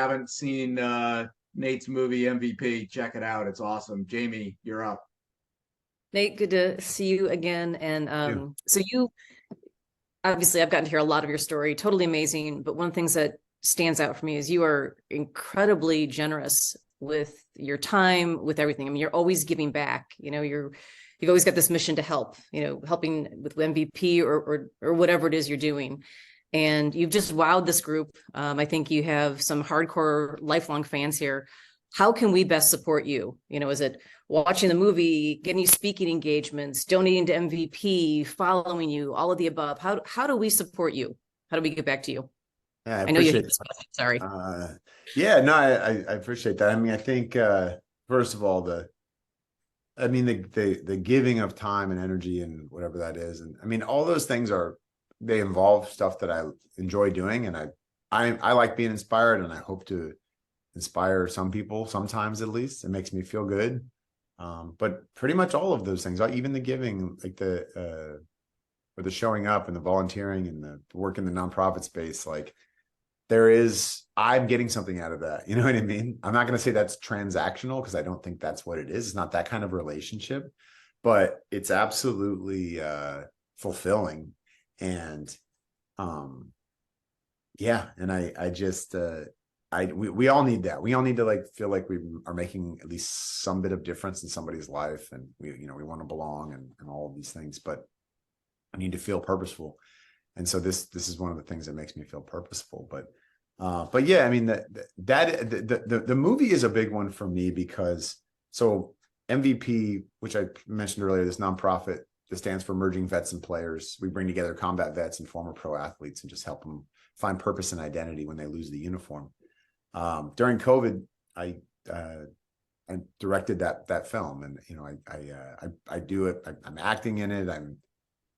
Haven't seen Nate's movie MVP, check it out. It's awesome. Jamie, you're up. Nate, good to see you again. And Yeah. so you obviously I've gotten to hear a lot of your story, totally amazing. But one of the things that stands out for me is you are incredibly generous with your time, with everything. I mean, you're always giving back. You've always got this mission to help, helping with MVP or whatever it is you're doing. And you've just wowed this group. I think you have some hardcore lifelong fans here. How can we best support you? Is it watching the movie, getting you speaking engagements, donating to MVP, following you, all of the above? How do we support you? How do we get back to you? Yeah, I I know you hate appreciate this question. Sorry. yeah, no, I appreciate that. I mean, I think first of all, the giving of time and energy and whatever that is, and I mean, all those things they involve stuff that I enjoy doing, and I like being inspired, and I hope to inspire some people sometimes, at least. It makes me feel good. But pretty much all of those things, even the giving, like or the showing up and the volunteering and the work in the nonprofit space, like I'm getting something out of that. You know what I mean? I'm not going to say that's transactional because I don't think that's what it is. It's not that kind of relationship, but it's absolutely fulfilling. And yeah, and I just we all need that. We all need to feel like we are making at least some bit of difference in somebody's life, and we want to belong and all of these things, but I need to feel purposeful. And so this is one of the things that makes me feel purposeful. But yeah, I mean the movie is a big one for me because so MVP, which I mentioned earlier, this nonprofit that stands for Emerging Vets and Players. We bring together combat vets and former pro athletes and just help them find purpose and identity when they lose the uniform. During COVID, I directed that film, and I do it. I'm acting in it. I'm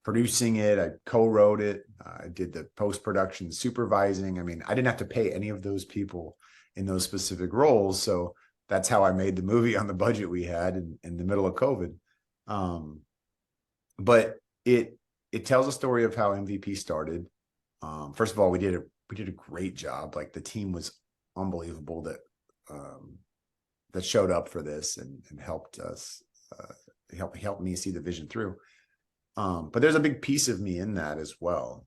producing it. I co-wrote it. I did the post-production supervising. I mean, I didn't have to pay any of those people in those specific roles, so that's how I made the movie on the budget we had in the middle of COVID. But it tells a story of how MVP started. First of all, we did a great job. Like, the team was unbelievable that showed up for this and helped us help me see the vision through. But there's a big piece of me in that as well.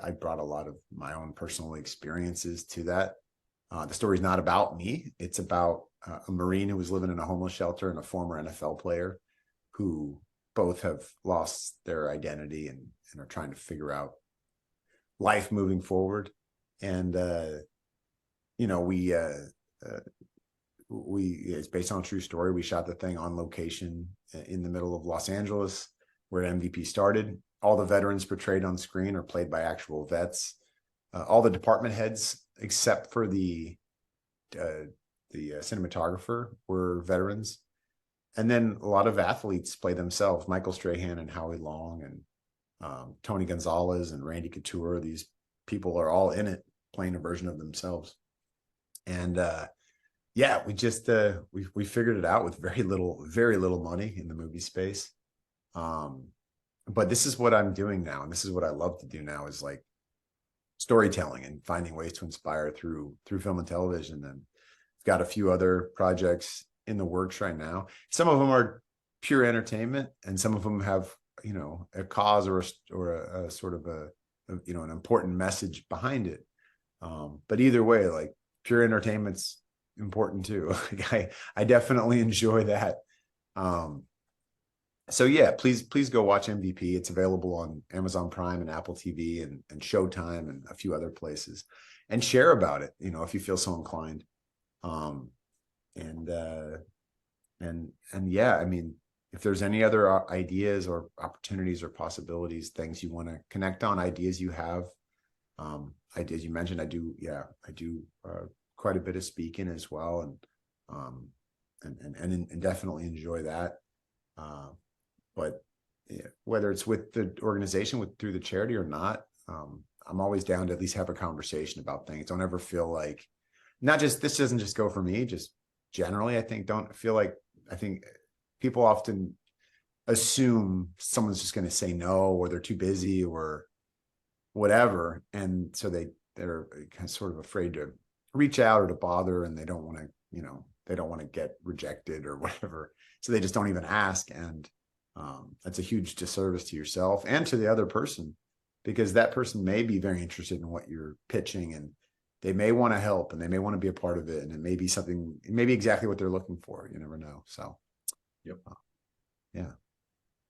I brought a lot of my own personal experiences to that. The story's not about me. It's about a Marine who was living in a homeless shelter and a former NFL player who both have lost their identity and are trying to figure out life moving forward. And it's based on a true story. We shot the thing on location in the middle of Los Angeles, where MVP started. All the veterans portrayed on screen are played by actual vets. All the department heads, except for the cinematographer, were veterans. And then a lot of athletes play themselves. Michael Strahan and Howie Long and Tony Gonzalez and Randy Couture. These people are all in it, playing a version of themselves. And yeah, we just we figured it out with very little money in the movie space. But this is what I'm doing now, and this is what I love to do now, is like storytelling and finding ways to inspire through film and television. And I've got a few other projects in the works right now. Some of them are pure entertainment, and some of them have a cause or a sort of an important message behind it. But either way, like, pure entertainment's important too. I definitely enjoy that. So yeah, please go watch MVP. It's available on Amazon Prime and Apple TV and Showtime and a few other places, and share about it, if you feel so inclined. And yeah, I mean, if there's any other ideas or opportunities or possibilities, things you want to connect on, ideas you have, ideas you mentioned, I do quite a bit of speaking as well, and definitely enjoy that. But yeah, whether it's with the organization, through the charity or not, I'm always down to at least have a conversation about things. Don't ever feel like, this doesn't just go for me, just generally, I think people often assume someone's just going to say no, or they're too busy or whatever. And so they're sort of afraid to reach out or to bother, and they don't want to, they don't want to get rejected or whatever. So they just don't even ask. And that's a huge disservice to yourself and to the other person, because that person may be very interested in what you're pitching, and they may want to help, and they may want to be a part of it. And it may be exactly what they're looking for. You never know. So, yep. Yeah.